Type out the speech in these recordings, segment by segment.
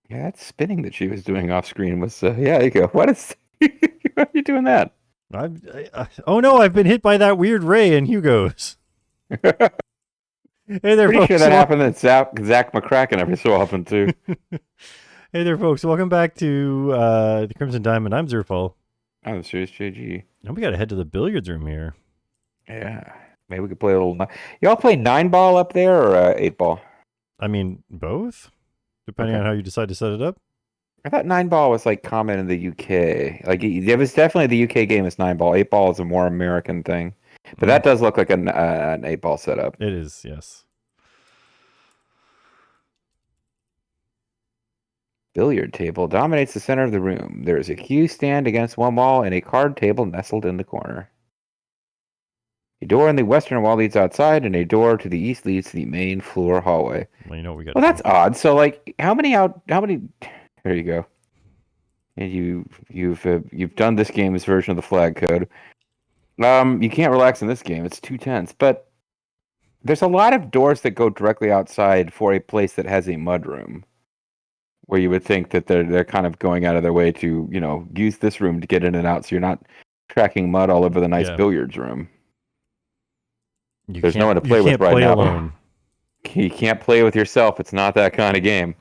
Yeah, that spinning that she was doing off screen was, yeah, there you go. What is, why are you doing that? Oh no, I've been hit by that weird ray in Hugo's. Hey there, Pretty sure folks. that happened at Zach McCracken every so often, too. Hey there, folks. Welcome back to the Crimson Diamond. I'm Zerfall. I'm MysteriousJG. And we got to head to the billiards room here. Yeah. Maybe we could play a little. Y'all play 9-ball up there or 8-ball? I mean, both, depending Okay. on how you decide to set it up. I thought 9-ball was like common in the UK. Like it was definitely the UK game is 9-ball. 8-ball is a more American thing. But that does look like an 8-ball setup. It is, yes. Billiard table dominates the center of the room. There is a cue stand against one wall and a card table nestled in the corner. A door in the western wall leads outside, and a door to the east leads to the main floor hallway. Well, you know what we got. Well, that's odd. So, like, how many? There you go. And you've done this game's version of the flag code. You can't relax in this game. It's too tense. But there's a lot of doors that go directly outside for a place that has a mudroom, where you would think that they're kind of going out of their way to, use this room to get in and out, so you're not tracking mud all over the nice billiards room. There's no one to play with right now. Alone. You can't play with yourself. It's not that kind of game.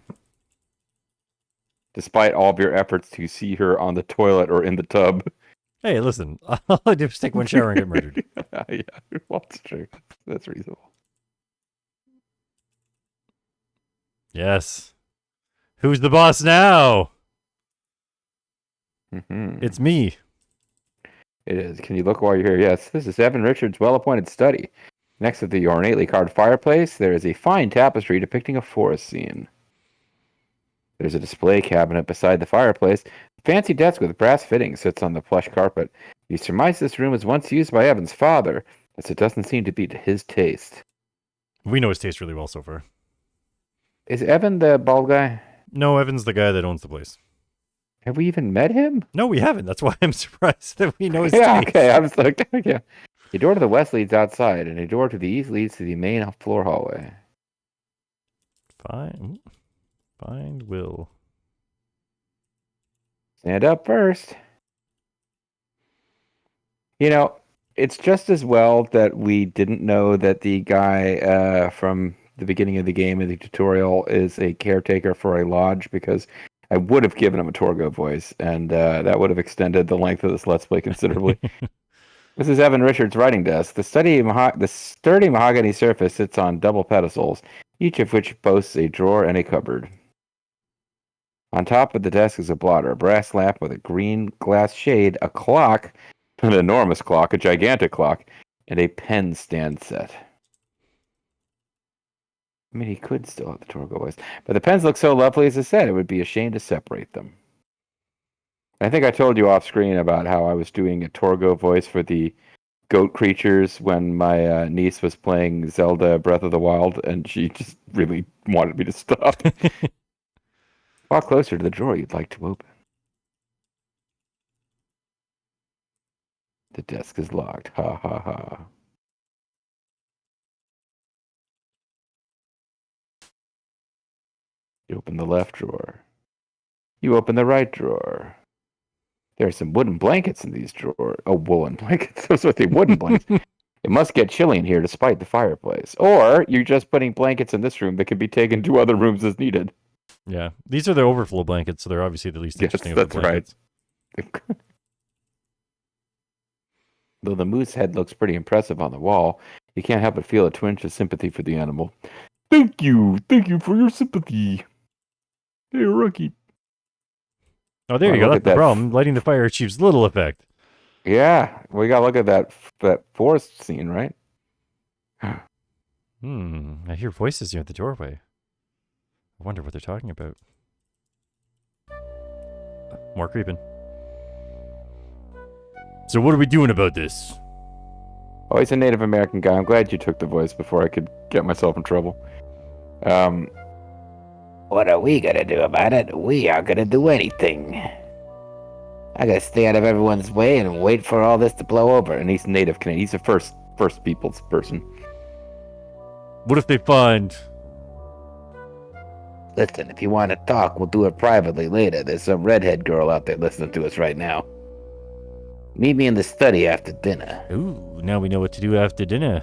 Despite all of your efforts to see her on the toilet or in the tub. Hey, listen. All I do is take one shower and get murdered. Yeah, well, that's true. That's reasonable. Yes. Who's the boss now? Mm-hmm. It's me. It is. Can you look while you're here? Yes, this is Evan Richards' well-appointed study. Next to the ornately carved fireplace, there is a fine tapestry depicting a forest scene. There's a display cabinet beside the fireplace. A fancy desk with brass fittings sits on the plush carpet. You surmise this room was once used by Evan's father, as it doesn't seem to be to his taste. We know his taste really well so far. Is Evan the bald guy? No, Evan's the guy that owns the place. Have we even met him? No, we haven't. That's why I'm surprised that we know his Yeah, taste. okay. I was like, yeah. A door to the west leads outside, and a door to the east leads to the main floor hallway. Find Will. Stand up first. It's just as well that we didn't know that the guy from the beginning of the game in the tutorial is a caretaker for a lodge, because I would have given him a Torgo voice, and that would have extended the length of this Let's Play considerably. This is Evan Richards' writing desk. The sturdy mahogany surface sits on double pedestals, each of which boasts a drawer and a cupboard. On top of the desk is a blotter, a brass lamp with a green glass shade, a clock, an enormous clock, a gigantic clock, and a pen stand set. I mean, he could still have the Torgo voice, but the pens look so lovely, as I said, it would be a shame to separate them. I think I told you off screen about how I was doing a Torgo voice for the goat creatures when my niece was playing Zelda Breath of the Wild, and she just really wanted me to stop. Walk closer to the drawer you'd like to open. The desk is locked. Ha ha ha. You open the left drawer. You open the right drawer. There are some wooden blankets in these drawers. Oh, woolen blankets. Those are the wooden blankets. It must get chilly in here despite the fireplace. Or you're just putting blankets in this room that can be taken to other rooms as needed. Yeah. These are the overflow blankets, so they're obviously the least interesting of the blankets. That's right. Though the moose head looks pretty impressive on the wall, you can't help but feel a twinge of sympathy for the animal. Thank you for your sympathy. Hey, rookie. Oh, there you go. That's the problem. Lighting the fire achieves little effect. Yeah, we gotta look at that forest scene, right? I hear voices near the doorway. I wonder what they're talking about. More creeping. So what are we doing about this? Oh, he's a Native American guy. I'm glad you took the voice before I could get myself in trouble. What are we gonna do about it? We aren't gonna do anything. I gotta stay out of everyone's way and wait for all this to blow over. And he's Native Canadian. He's a First Peoples person. What if they find Listen, if you want to talk, we'll do it privately later. There's some redhead girl out there listening to us right now. Meet me in the study after dinner. Ooh, now we know what to do after dinner.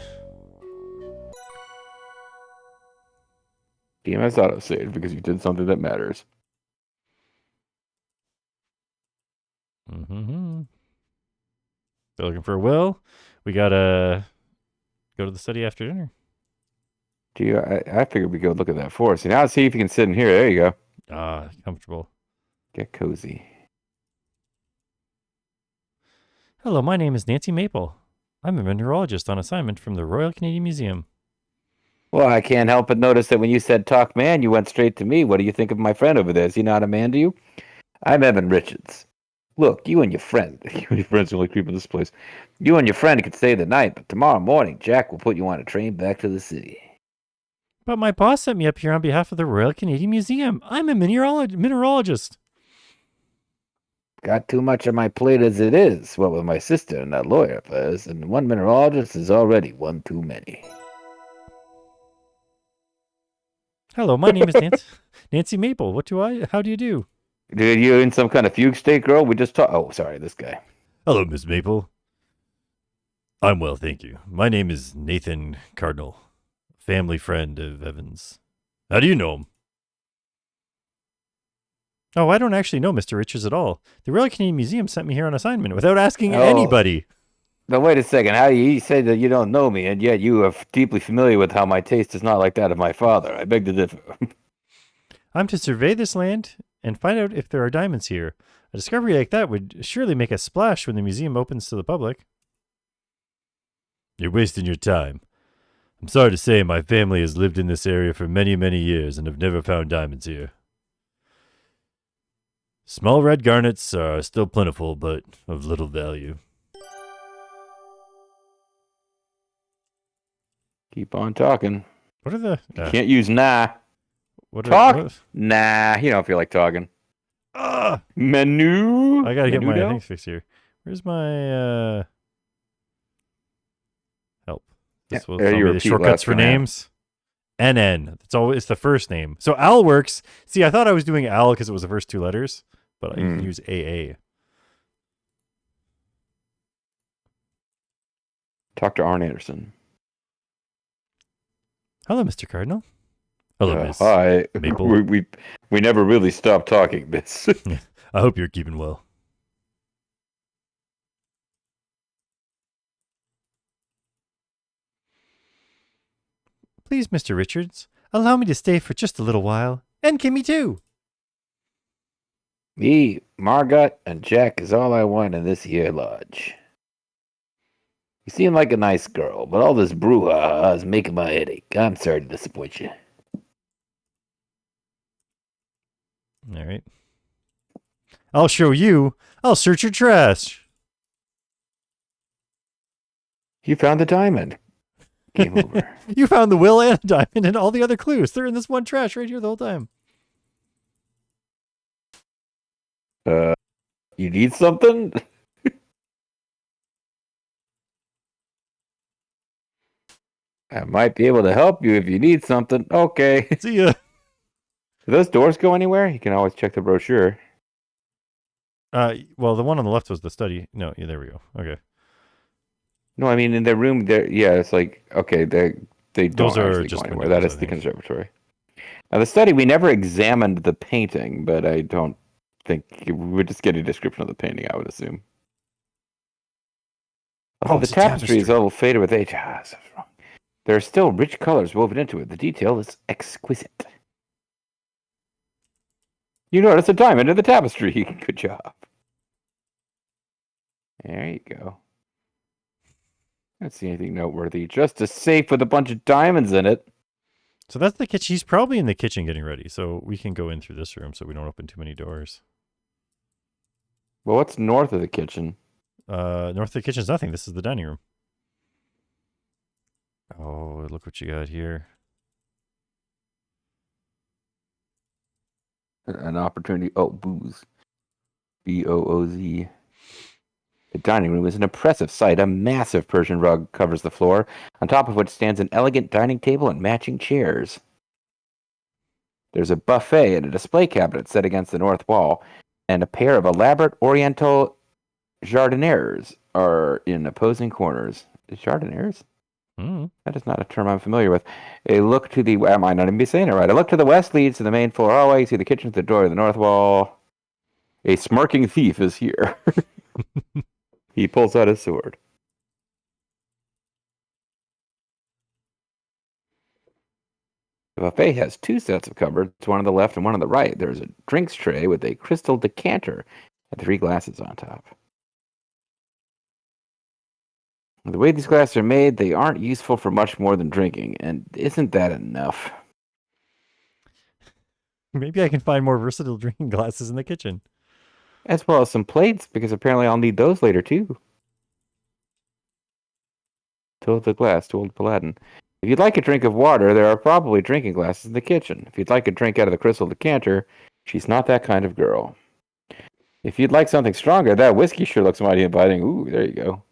DMS autosave because you did something that matters. Mm-hmm. They're looking for a will. We gotta go to the study after dinner. I figured we go look at that forest. Now see if you can sit in here. There you go. Ah, comfortable. Get cozy. Hello, my name is Nancy Maple. I'm a mineralogist on assignment from the Royal Canadian Museum. Well, I can't help but notice that when you said talk man, you went straight to me. What do you think of my friend over there? Is he not a man to you? I'm Evan Richards. Look, you and your friend are only creeping this place. You and your friend can stay the night, but tomorrow morning, Jack will put you on a train back to the city. But my boss sent me up here on behalf of the Royal Canadian Museum. I'm a mineralogist. Got too much on my plate as it is, what with my sister and that lawyer of hers, and one mineralogist is already one too many. Hello, my name is Nancy Maple. How do you do? Dude, you in some kind of fugue state, girl? We just talked. Oh, sorry, this guy. Hello, Miss Maple. I'm well, thank you. My name is Nathan Cardinal, family friend of Evan's. How do you know him? Oh, I don't actually know Mr. Richards at all. The Royal Canadian Museum sent me here on assignment without asking anybody. Now, wait a second. How you say that you don't know me, and yet you are deeply familiar with how my taste is not like that of my father? I beg to differ. I'm to survey this land and find out if there are diamonds here. A discovery like that would surely make a splash when the museum opens to the public. You're wasting your time. I'm sorry to say my family has lived in this area for many, many years and have never found diamonds here. Small red garnets are still plentiful, but of little value. Keep on talking. What are the... You can't use nah. Talk? Nah, you don't feel like talking. Menu. I gotta get my Menudo? things fixed here. Where's my help? This will tell me the shortcuts for names. NN. It's the first name. So Al works. See, I thought I was doing Al because it was the first two letters, but I can use AA. Talk to Arn Anderson. Hello, Mr. Cardinal. Hello, Miss Hi. Maple. we never really stopped talking, Miss. I hope you're keeping well. Please, Mr. Richards, allow me to stay for just a little while. And Kimmy, too. Me, Margot, and Jack is all I want in this here lodge. You seem like a nice girl, but all this brouhaha is making my headache. I'm sorry to disappoint you. All right. I'll show you. I'll search your trash. You found the diamond. Game over. You found the will and a diamond and all the other clues. They're in this one trash right here the whole time. You need something? I might be able to help you if you need something. Okay. See ya. Do those doors go anywhere? You can always check the brochure. Well, the one on the left was the study. No, yeah, there we go. Okay. No, I mean in their room. There, yeah, it's like okay, they don't Those are actually just go anywhere. windows, That I is the think. conservatory. Now the study, we never examined the painting, but I don't think we're just getting a description of the painting. I would assume. Oh, the it's a tapestry is a tapestry. little faded with age. That's wrong. There are still rich colors woven into it. The detail is exquisite. You notice a diamond in the tapestry. Good job. There you go. I don't see anything noteworthy. Just a safe with a bunch of diamonds in it. So that's the kitchen. He's probably in the kitchen getting ready. So we can go in through this room so we don't open too many doors. Well, what's north of the kitchen? North of the kitchen's nothing. This is the dining room. Oh, look what you got here. An opportunity. Oh, booze. B-O-O-Z. The dining room is an impressive sight. A massive Persian rug covers the floor, on top of which stands an elegant dining table and matching chairs. There's a buffet and a display cabinet set against the north wall, and a pair of elaborate oriental jardinières are in opposing corners. Jardinières? That is not a term I'm familiar with. A look to the... I might not even be saying it right. A look to the west leads to the main floor hallway. You see the kitchen to the door of the north wall. A smirking thief is here. He pulls out his sword. The buffet has two sets of cupboards, one on the left and one on the right. There's a drinks tray with a crystal decanter and 3 glasses on top. The way these glasses are made, they aren't useful for much more than drinking, and isn't that enough? Maybe I can find more versatile drinking glasses in the kitchen. As well as some plates, because apparently I'll need those later too. Told the glass, told Paladin. If you'd like a drink of water, there are probably drinking glasses in the kitchen. If you'd like a drink out of the crystal decanter, she's not that kind of girl. If you'd like something stronger, that whiskey sure looks mighty inviting. Ooh, there you go.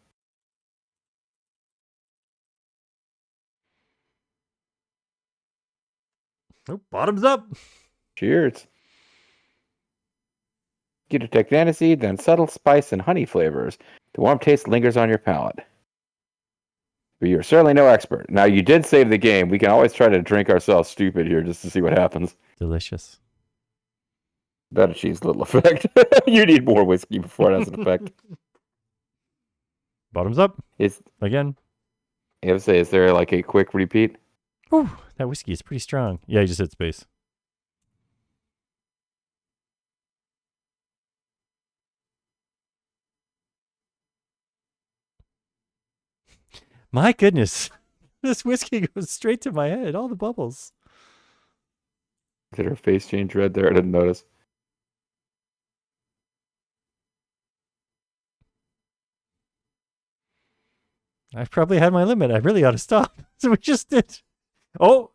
Oh, bottoms up. Cheers. You detect aniseed, then subtle spice and honey flavors. The warm taste lingers on your palate. But you're certainly no expert. Now, you did save the game. We can always try to drink ourselves stupid here just to see what happens. Delicious. That achieves little effect. You need more whiskey before it has an effect. Bottoms up. Again. You have to say, is there like a quick repeat? Ooh, that whiskey is pretty strong. Yeah, you just hit space. My goodness. This whiskey goes straight to my head. All the bubbles. Did her face change red there? I didn't notice. I've probably had my limit. I really ought to stop. So we just did. Oh,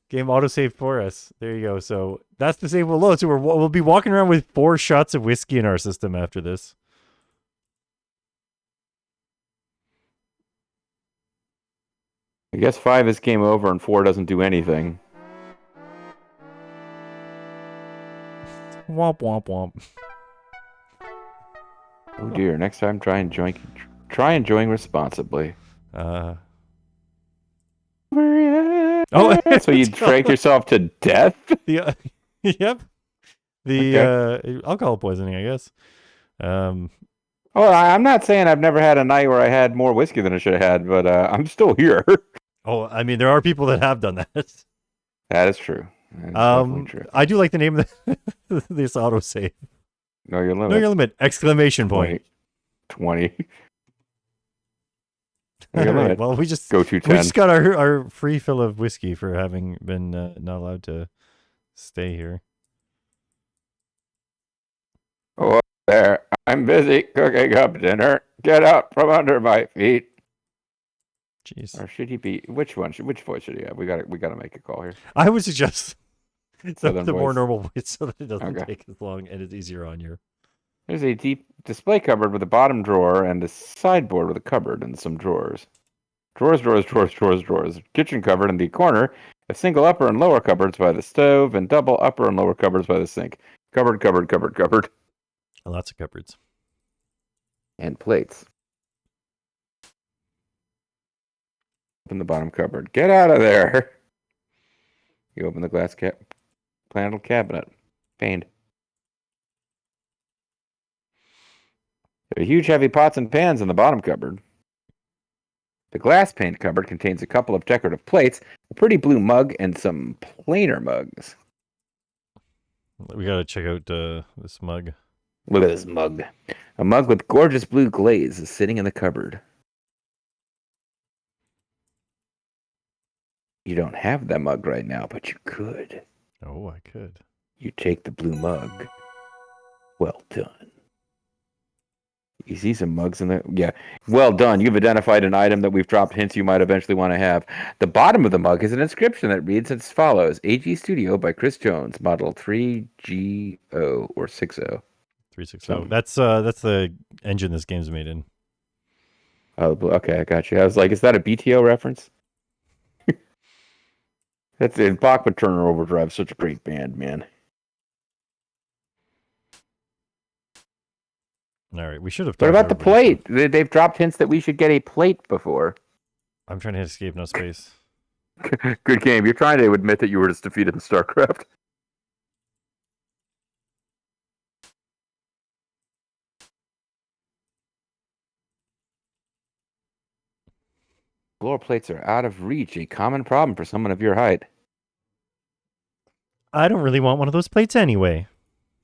game autosave for us. There you go. So that's the save we'll load. So we'll be walking around with 4 shots of whiskey in our system after this. I guess 5 is game over and 4 doesn't do anything. Womp womp womp. Oh dear! Next time, try enjoying responsibly. Oh, So you drank yourself to death? Yep. The alcohol poisoning, I guess. Oh, I'm not saying I've never had a night where I had more whiskey than I should have had, but I'm still here. Oh, I mean, there are people that have done that. That is true. That is definitely true. I do like the name of this autosave. Know your limit. Know your limit! Exclamation point. 20. All right, well, we just go to 10. We just got our free fill of whiskey for having been not allowed to stay here. Oh, there! I'm busy cooking up dinner. Get out from under my feet. Jeez. Or should he be? Which voice should he have? We got to make a call here. I would suggest the voice. more normal voice so that it doesn't Okay. take as long and it's easier on you. There's a deep display cupboard with a bottom drawer and a sideboard with a cupboard and some drawers. Drawers. Kitchen cupboard in the corner. A single upper and lower cupboards by the stove and double upper and lower cupboards by the sink. Cupboard. Lots of cupboards. And plates. Open the bottom cupboard. Get out of there! You open the glass panel cabinet. Pained. There are huge heavy pots and pans in the bottom cupboard. The glass pane cupboard contains a couple of decorative plates, a pretty blue mug, and some plainer mugs. We gotta check out this mug. Look at this mug. A mug with gorgeous blue glaze is sitting in the cupboard. You don't have that mug right now, but you could. Oh, I could. You take the blue mug. Well done. You see some mugs in there? Yeah. Well done. You've identified an item that we've dropped hints you might eventually want to have. The bottom of the mug is an inscription that reads as follows. AG Studio by Chris Jones, model 3GO or 60. 360. That's the engine this game's made in. Oh, okay, I got you. I was like, is that a BTO reference? That's it. Bachman Turner Overdrive, such a great band, man. All right, we should have. What talked about the everybody's plate? stuff. They've dropped hints that we should get a plate before. I'm trying to hit escape, no space. Good game. You're trying to admit that you were just defeated in StarCraft. Floor plates are out of reach, a common problem for someone of your height. I don't really want one of those plates anyway.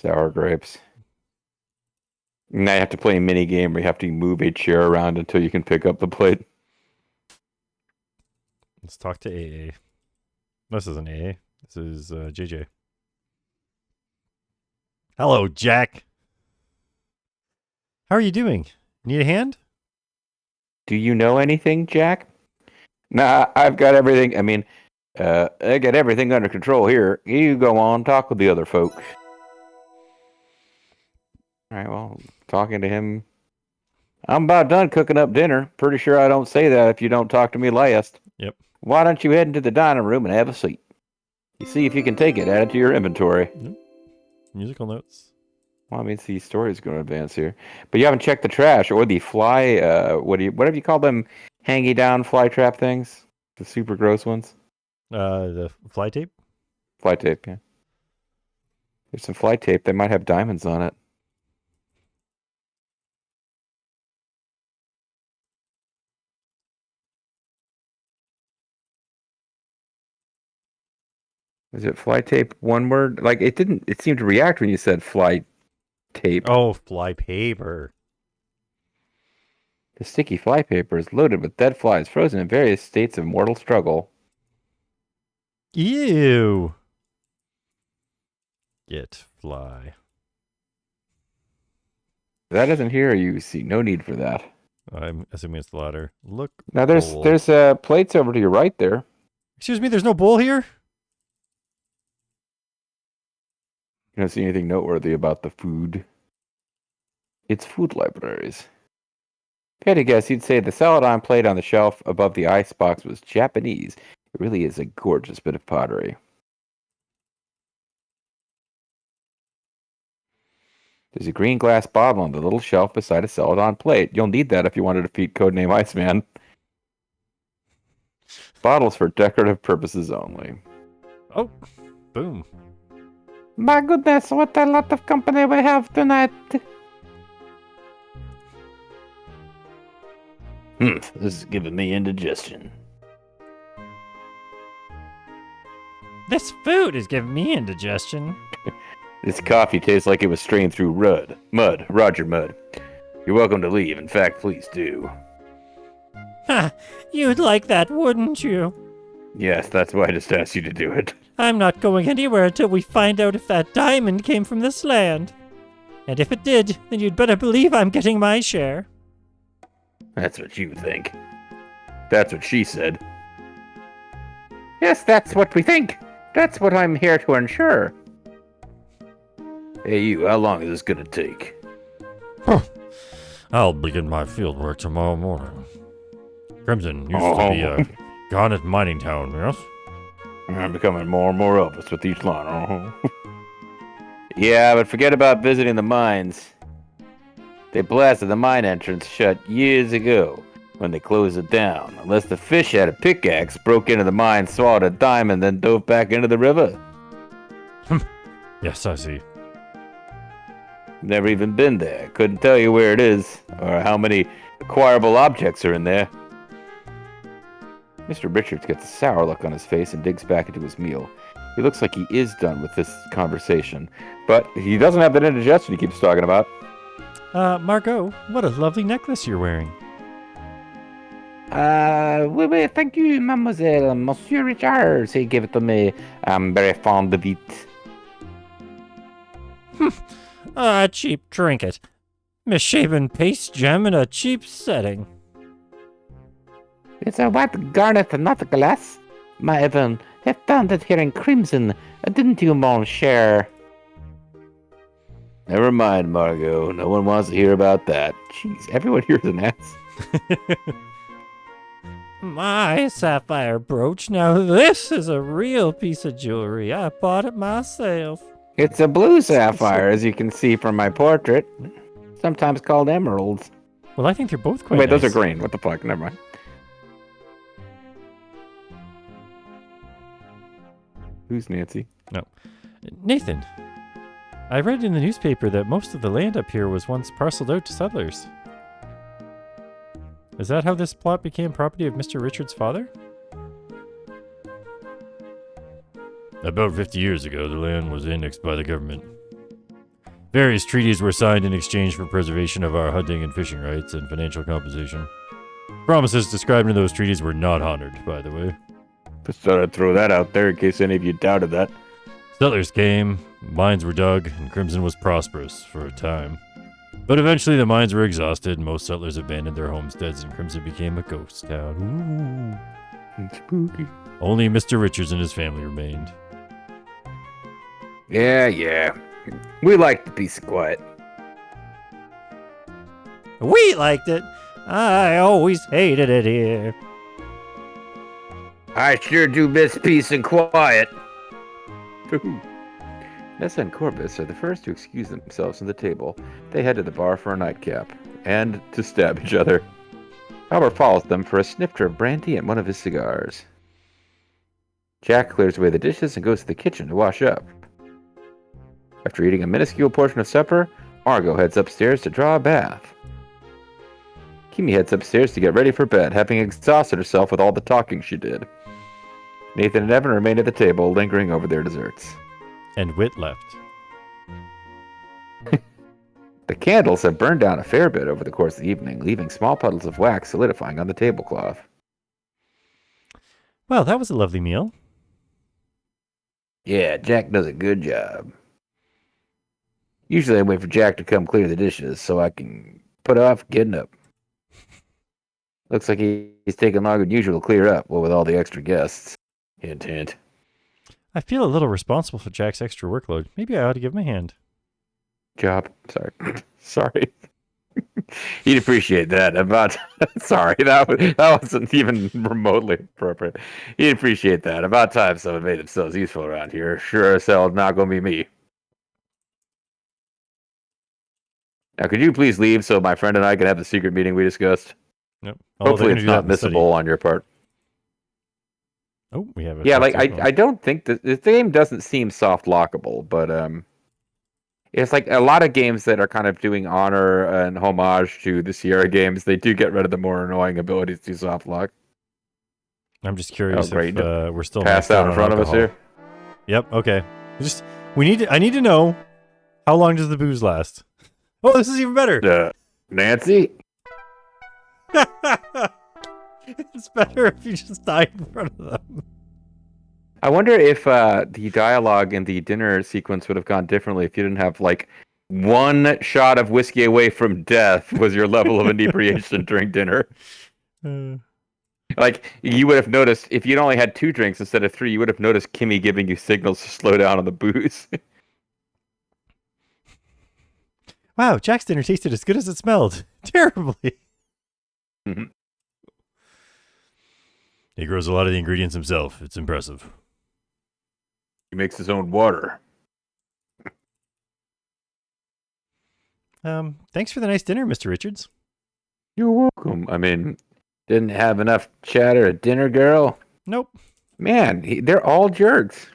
Sour grapes. Now you have to play a mini game where you have to move a chair around until you can pick up the plate. Let's talk to AA. This isn't AA. This is JJ. Hello, Jack. How are you doing? Need a hand? Do you know anything, Jack? Nah, I've got everything. I got everything under control here. You go on, talk with the other folks. All right, well, talking to him. I'm about done cooking up dinner. Pretty sure I don't say that if you don't talk to me last. Yep. Why don't you head into the dining room and have a seat? You see if you can take it, add it to your inventory. Yep. Musical notes. Well, I mean, the story's going to advance here. But you haven't checked the trash or the fly, whatever you call them, hangy down fly trap things? The super gross ones? The fly tape? Fly tape, yeah. There's some fly tape. They might have diamonds on it. Is it fly tape one word? Like, it seemed to react when you said fly tape. Oh, fly paper. The sticky fly paper is loaded with dead flies frozen in various states of mortal struggle. Ew. Get fly. That isn't here, you see no need for that. I'm assuming it's the latter. Look. Now there's plates over to your right there. Excuse me, there's no bowl here? You don't see anything noteworthy about the food. It's food libraries. If you had to guess, you'd say the celadon plate on the shelf above the icebox was Japanese. It really is a gorgeous bit of pottery. There's a green glass bottle on the little shelf beside a celadon plate. You'll need that if you want to defeat Codename Iceman. Bottles for decorative purposes only. Oh, boom. My goodness, what a lot of company we have tonight. This is giving me indigestion. This food is giving me indigestion. This coffee tastes like it was strained through Roger Mud. You're welcome to leave. In fact, please do. Ha! You'd like that, wouldn't you? Yes, that's why I just asked you to do it. I'm not going anywhere until we find out if that diamond came from this land. And if it did, then you'd better believe I'm getting my share. That's what you think. That's what she said. Yes, that's what we think. That's what I'm here to ensure. Hey, you, how long is this gonna take? I'll begin my field work tomorrow morning. Crimson used to be a garnet mining town, yes? I'm becoming more and more obvious with each line. Yeah, but forget about visiting the mines. They blasted the mine entrance shut years ago when they closed it down. Unless the fish had a pickaxe, broke into the mine, swallowed a diamond, then dove back into the river. Yes, I see. Never even been there. Couldn't tell you where it is, or how many acquirable objects are in there. Mr. Richards gets a sour look on his face and digs back into his meal. He looks like he is done with this conversation, but he doesn't have that indigestion he keeps talking about. Margot, what a lovely necklace you're wearing. Oui, thank you, mademoiselle. Monsieur Richards, he gave it to me. I'm very fond of it. A cheap trinket. Misshapen paste gem in a cheap setting. It's a white garnet, not glass. My heaven, I found it here in crimson. Didn't you, mon cher? Never mind, Margot. No one wants to hear about that. Jeez, everyone here is an ass. My sapphire brooch. Now this is a real piece of jewelry. I bought it myself. It's a blue sapphire, as you can see from my portrait. Sometimes called emeralds. Well, I think they're both quite Wait, nice. those are green. What the fuck? Never mind. Who's Nancy? No. Nathan, I read in the newspaper that most of the land up here was once parceled out to settlers. Is that how this plot became property of Mr. Richard's father? About 50 years ago, the land was annexed by the government. Various treaties were signed in exchange for preservation of our hunting and fishing rights and financial compensation. Promises described in those treaties were not honored, by the way. Just thought I'd throw that out there in case any of you doubted that. Settlers came, mines were dug, and Crimson was prosperous for a time. But eventually the mines were exhausted, most settlers abandoned their homesteads, and Crimson became a ghost town. Ooh. It's spooky. Only Mr. Richards and his family remained. Yeah. We like the peace and quiet. We liked it. I always hated it here. I sure do miss peace and quiet. Nessa and Corbus are the first to excuse themselves from the table. They head to the bar for a nightcap, and to stab each other. Albert follows them for a snifter of brandy and one of his cigars. Jack clears away the dishes and goes to the kitchen to wash up. After eating a minuscule portion of supper, Margot heads upstairs to draw a bath. Kimi heads upstairs to get ready for bed, having exhausted herself with all the talking she did. Nathan and Evan remain at the table, lingering over their desserts. And Wit left. The candles have burned down a fair bit over the course of the evening, leaving small puddles of wax solidifying on the tablecloth. Well, that was a lovely meal. Yeah, Jack does a good job. Usually I wait for Jack to come clear the dishes so I can put off getting up. Looks like he's taking longer than usual to clear up, what with all the extra guests. Hint, hint. I feel a little responsible for Jack's extra workload. Maybe I ought to give him a hand. Job. Sorry. Sorry. He'd appreciate that. Sorry, that wasn't even remotely appropriate. He'd appreciate that. About time someone made themselves useful around here. Sure as hell not gonna be me. Now, could you please leave so my friend and I can have the secret meeting we discussed? Nope. Hopefully it's not missable on your part. Oh, we have a Yeah, like I don't think that the game doesn't seem soft lockable, but it's like a lot of games that are kind of doing honor and homage to the Sierra games. They do get rid of the more annoying abilities to soft lock. I'm just curious if we're still pass out in front of us here. Yep. Okay. I need to know, how long does the booze last? Oh, this is even better. Nancy. It's better if you just die in front of them. I wonder if the dialogue in the dinner sequence would have gone differently if you didn't have, like, one shot of whiskey away from death was your level of inebriation during dinner. Like, you would have noticed, if you'd only had 2 drinks instead of 3, you would have noticed Kimmy giving you signals to slow down on the booze. Wow, Jack's dinner tasted as good as it smelled. Terribly. Mm-hmm. He grows a lot of the ingredients himself. It's impressive. He makes his own water. Thanks for the nice dinner, Mr. Richards. You're welcome. I mean, didn't have enough chatter at dinner, girl? Nope. Man, they're all jerks.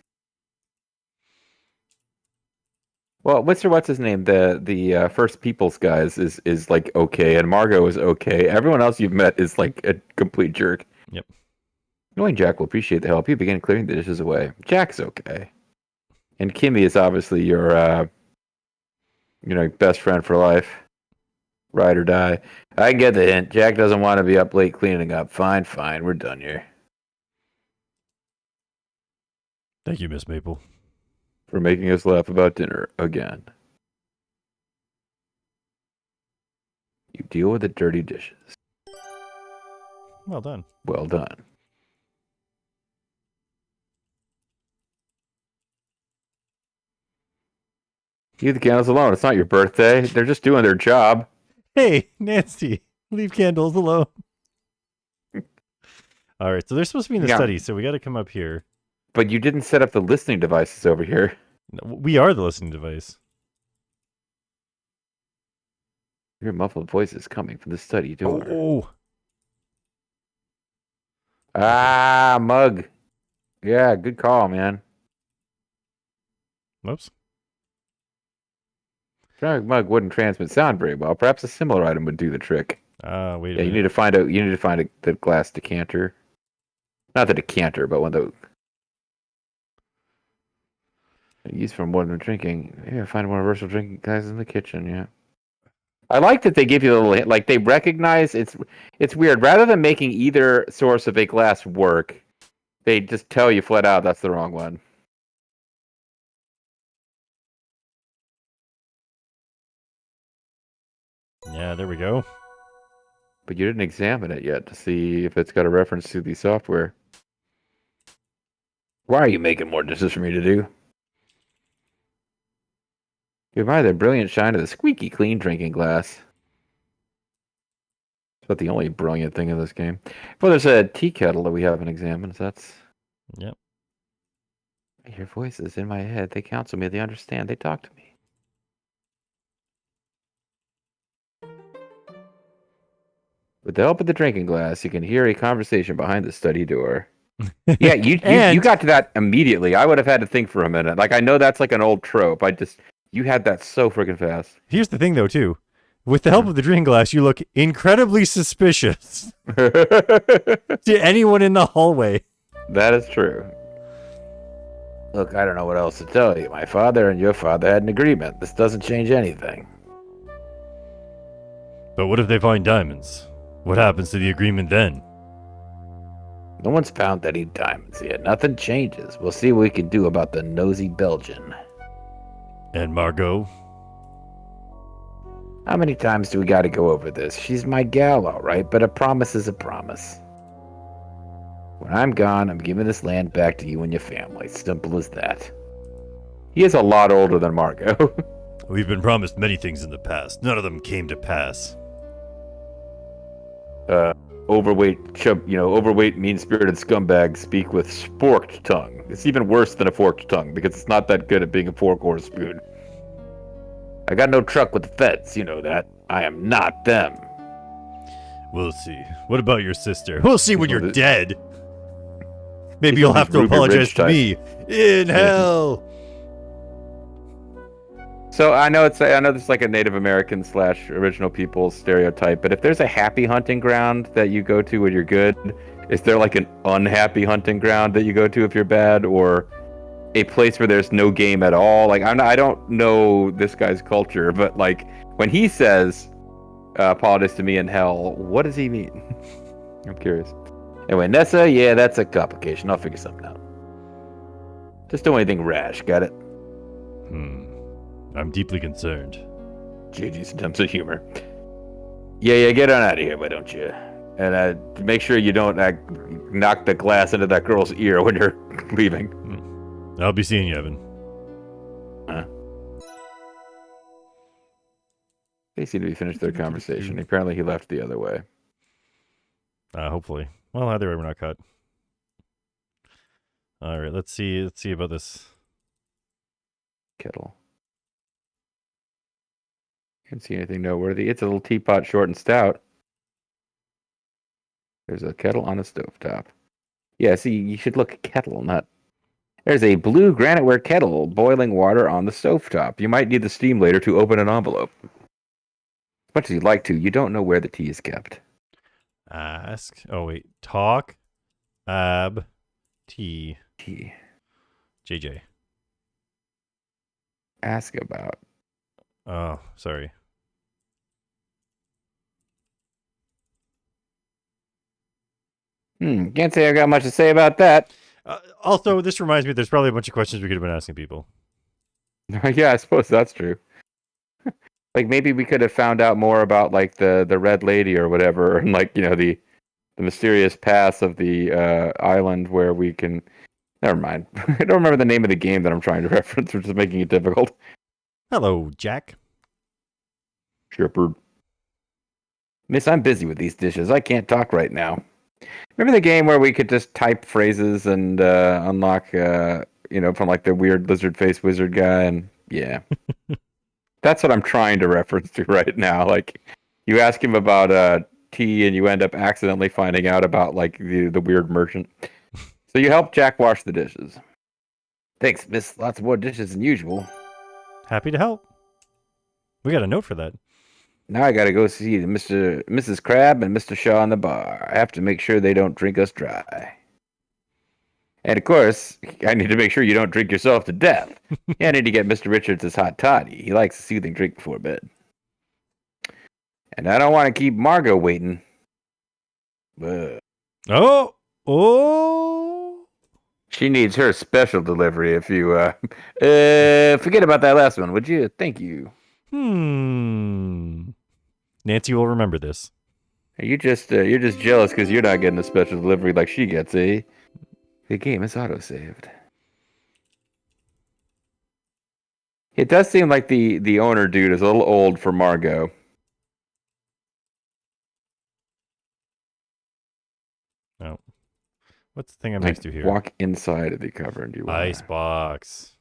Well, what's his name? The First Peoples guys is like okay, and Margot is okay. Everyone else you've met is like a complete jerk. Yep. Knowing Jack will appreciate the help, you begin clearing the dishes away. Jack's okay. And Kimmy is obviously your best friend for life. Ride or die. I get the hint. Jack doesn't want to be up late cleaning up. Fine. We're done here. Thank you, Miss Maple. For making us laugh about dinner again. You deal with the dirty dishes. Well done. Well done. Leave the candles alone. It's not your birthday. They're just doing their job. Hey, Nancy, leave candles alone. All right, so they're supposed to be in the Yeah. study, so we got to come up here. But you didn't set up the listening devices over here. No, we are the listening device. Your muffled voices coming from the study door. Oh. Ah, Mug. Yeah, good call, man. Whoops. Ceramic mug wouldn't transmit sound very well. Perhaps a similar item would do the trick. Wait a Yeah, minute. you need to find the glass decanter. Not the decanter, but one that used for more than drinking. Yeah, find more universal drinking guys in the kitchen. Yeah. I like that they give you a little like they recognize it's weird. Rather than making either source of a glass work, they just tell you flat out that's the wrong one. Yeah, there we go. But you didn't examine it yet to see if it's got a reference to the software. Why are you making more dishes for me to do? You admire the brilliant shine of the squeaky clean drinking glass. It's about the only brilliant thing in this game. Well, there's a tea kettle that we haven't examined. So that's. Yep. I hear voices in my head. They counsel me. They understand. They talk to me. With the help of the drinking glass, you can hear a conversation behind the study door. Yeah, you got to that immediately. I would have had to think for a minute. Like, I know that's like an old trope. You had that so freaking fast. Here's the thing, though, too. With the help of the drinking glass, you look incredibly suspicious to anyone in the hallway. That is true. Look, I don't know what else to tell you. My father and your father had an agreement. This doesn't change anything. But what if they find diamonds? What happens to the agreement then? No one's found any diamonds yet. Nothing changes. We'll see what we can do about the nosy Belgian. And Margot? How many times do we got to go over this? She's my gal, all right, but a promise is a promise. When I'm gone, I'm giving this land back to you and your family. Simple as that. He is a lot older than Margot. We've been promised many things in the past. None of them came to pass. Overweight, mean-spirited scumbags speak with forked tongue. It's even worse than a forked tongue because it's not that good at being a fork or a spoon. I got no truck with the feds, you know that. I am not them. We'll see. What about your sister? We'll see when you're dead. Maybe He's you'll one of have to these Ruby apologize Ridge to me. In hell. So I know this is like a Native American / original people stereotype, but if there's a happy hunting ground that you go to when you're good, is there like an unhappy hunting ground that you go to if you're bad, or a place where there's no game at all? Like I don't know this guy's culture, but like when he says apologize to me in hell, what does he mean? I'm curious. Anyway, Nessa, yeah, that's a complication. I'll figure something out. Just don't anything rash, got it? I'm deeply concerned. JG's attempts at humor. Yeah, get on out of here, why don't you? And make sure you don't knock the glass into that girl's ear when you're leaving. I'll be seeing you, Evan. Huh? They seem to be finished their conversation. Apparently he left the other way. Hopefully. Well, either way, we're not cut. All right, let's see about this Kettle. Can't see anything noteworthy. It's a little teapot, short and stout. There's a kettle on a stovetop. Yeah, see, you should look at kettle, not... There's a blue graniteware kettle boiling water on the stovetop. You might need the steam later to open an envelope. As much as you'd like to, you don't know where the tea is kept. Ask. Oh, wait. Talk. Ab. T. JJ. Ask about. Oh, sorry. Can't say I got much to say about that. Also, this reminds me there's probably a bunch of questions we could have been asking people. Yeah, I suppose that's true. Like maybe we could have found out more about like the red lady or whatever, and like the mysterious paths of the island where we can. Never mind. I don't remember the name of the game that I'm trying to reference, which is making it difficult. Hello, Jack. Shepherd. Miss, I'm busy with these dishes. I can't talk right now. Remember the game where we could just type phrases and unlock, from like the weird lizard face wizard guy? And yeah, that's what I'm trying to reference to right now. Like, you ask him about tea, and you end up accidentally finding out about like the weird merchant. So you help Jack wash the dishes. Thanks, miss. Lots more dishes than usual. Happy to help. We got a note for that. Now I gotta go see Mrs. Crab and Mr. Shaw in the bar. I have to make sure they don't drink us dry. And of course, I need to make sure you don't drink yourself to death. I need to get Mr. Richards his hot toddy. He likes a soothing drink before bed. And I don't want to keep Margot waiting. Oh! She needs her special delivery if you, forget about that last one, would you? Thank you. Nancy will remember this. You're just jealous because you're not getting a special delivery like she gets, eh? The game is autosaved. It does seem like the owner dude is a little old for Margot. Oh. What's the thing I'm Like, next to here? walk inside of the cupboard. Icebox.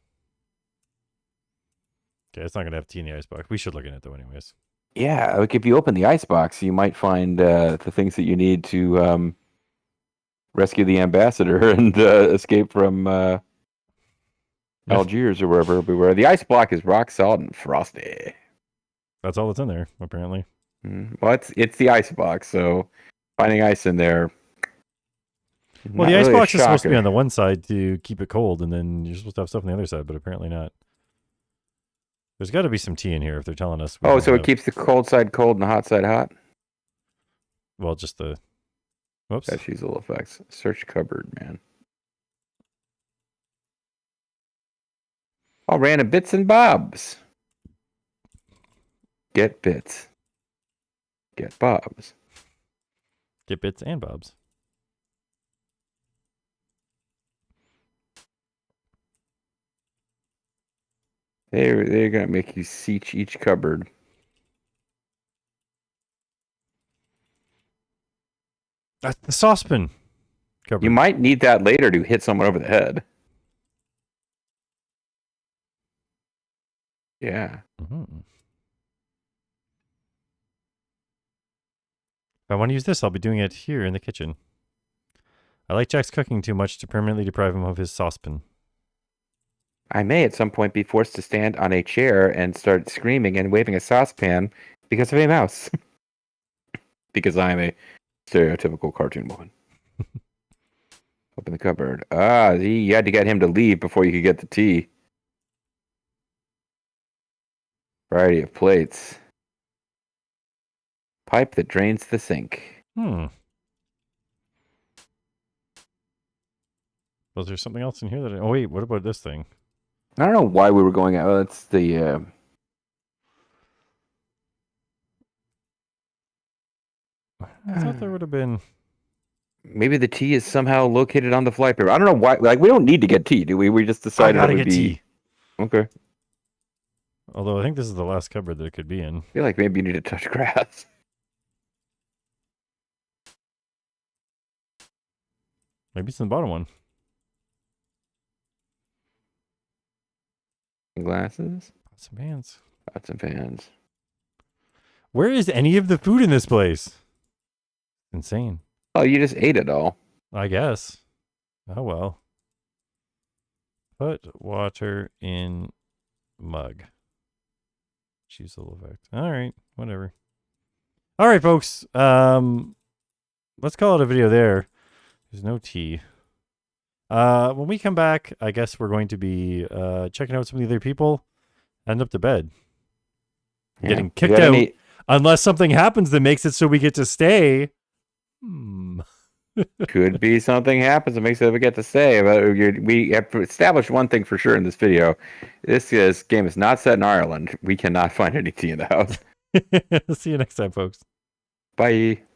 Okay, it's not going to have tea in the icebox. We should look in it, though, anyways. Yeah, like if you open the icebox, you might find the things that you need to rescue the ambassador and escape from Algiers or wherever we were. The ice block is rock solid and frosty. That's all that's in there, apparently. Well, it's the icebox, so finding ice in there. Well, the icebox is supposed to be on the one side to keep it cold, and then you're supposed to have stuff on the other side, but apparently not. There's got to be some tea in here if they're telling us. Oh, so it keeps the cold side cold and the hot side hot? Well, just the... Whoops. That's useful effects. Search cupboard, man. All random bits and bobs. Get bits. Get bobs. Get bits and bobs. They're gonna make you seach each cupboard. That's the saucepan cupboard. You might need that later to hit someone over the head. Yeah. Mm-hmm. If I want to use this, I'll be doing it here in the kitchen. I like Jack's cooking too much to permanently deprive him of his saucepan. I may at some point be forced to stand on a chair and start screaming and waving a saucepan because of a mouse. Because I'm a stereotypical cartoon woman. Open the cupboard. You had to get him to leave before you could get the tea. Variety of plates. Pipe that drains the sink. Was there something else in here that... Oh, wait, what about this thing? I don't know why we were going out. That's the... I thought there would have been... Maybe the tea is somehow located on the fly paper. I don't know why. Like, we don't need to get tea, do we? We just decided I gotta it would get be... tea. Okay. Although I think this is the last cupboard that it could be in. I feel like maybe you need to touch grass. Maybe it's in the bottom one. Glasses. Pots and pans. Pots and pans. Where is any of the food in this place? Insane. Oh, you just ate it all. I guess. Oh, well. Put water in mug. Choose the effect. All right. Whatever. All right, folks. Let's call it a video there. There's no tea. When we come back, I guess we're going to be checking out some of the other people. End up to bed. Yeah. Getting kicked out. Unless something happens that makes it so we get to stay. Could be something happens that makes it we get to stay. But we have established one thing for sure in this video. This game is not set in Ireland. We cannot find any tea in the house. See you next time, folks. Bye.